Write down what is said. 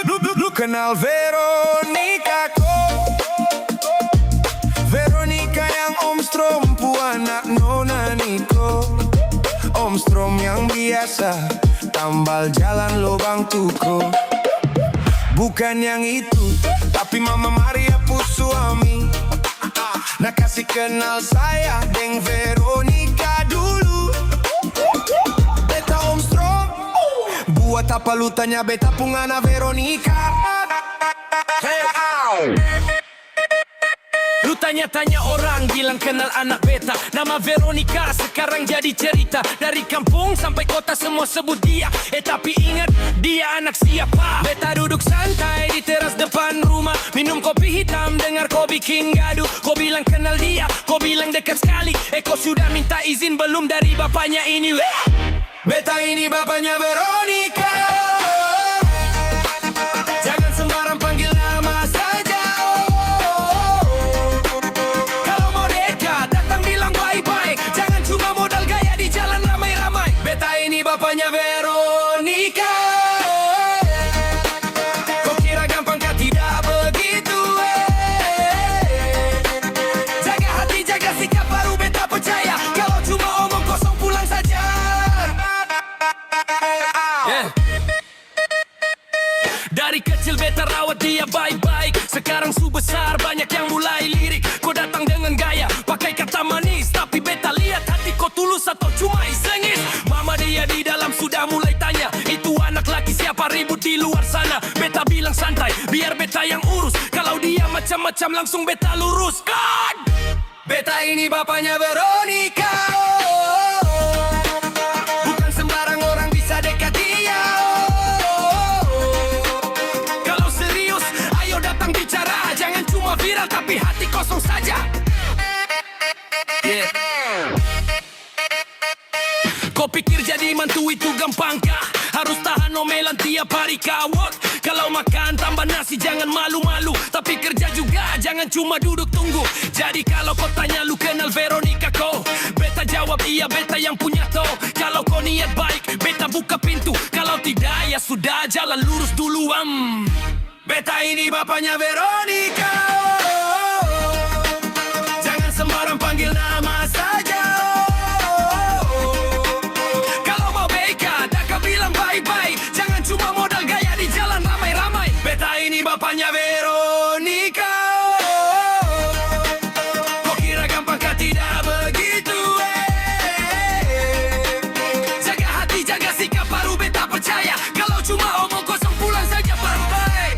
Lu kenal Veronica kok? Veronica yang Om Strompu anak Nona Niko. Om Strom yang biasa tambal jalan lubang tuko. Bukan yang itu, tapi Mama Maria pu suami. Nak kasih kenal saya deng Veronica dulu. Beta Om Strom, buat apa lu tanya beta pungana Veronica? Hey, Lu tanya-tanya orang bilang kenal anak beta. Nama Veronica sekarang jadi cerita. Dari kampung sampai kota semua sebut dia. Tapi ingat dia anak siapa? Beta duduk santai di teras depan rumah, minum kopi hitam, dengar kau bikin gaduh. Kau bilang kenal dia, kau bilang dekat sekali. Kau sudah minta izin belum dari bapaknya ini? beta ini bapaknya Veronica. Jangan sembarang panggil nama saja. Kalau mau dekat datang bilang bye-bye. Jangan cuma modal gaya di jalan ramai-ramai. Beta ini bapaknya Veronica. Kau kira gampang kah? Tidak begitu. Jaga hati, jaga sikap, baru beta percaya. Kalau cuma omong kosong pulang saja. Dari kecil beta rawat dia baik-baik. Sekarang su besar banyak yang mulai lirik. Kau datang dengan gaya pakai kata manis, tapi beta lihat hati kau tulus atau cuma isengis. Mama dia di dalam sudah mulai tanya, itu anak laki siapa ribut di luar sana. Beta bilang santai, biar beta yang urus. Kalau dia macam-macam langsung beta luruskan. Beta ini bapaknya Veronica. Bukan sembarang orang bisa dekat dia. Kalau serius, ayo datang bicara. Jangan cuma viral tapi hati kosong saja. Kau pikir jadi mantu itu gampang kah? Harus tahan omelan tiap hari kawat. Kalau makan tambah nasi jangan malu-malu, tapi kerja juga jangan cuma duduk tunggu. Jadi kalau kau tanya lu kenal Veronica kau, beta jawab iya beta yang punya toh. Kalau kau niat baik beta buka pintu, kalau tidak ya sudah jalan lurus dulu. Beta ini bapaknya Veronica. Jangan sembarang panggil nama saja. Kalau mau beka dah bilang bye-bye. Jangan cuma modal gaya di jalan ramai-ramai. Beta ini bapaknya Veronica. Kau kira gampang kah? Tidak begitu. Jaga hati, jaga sikap, baru beta percaya. Kalau cuma omong kosong pulang saja bye-bye.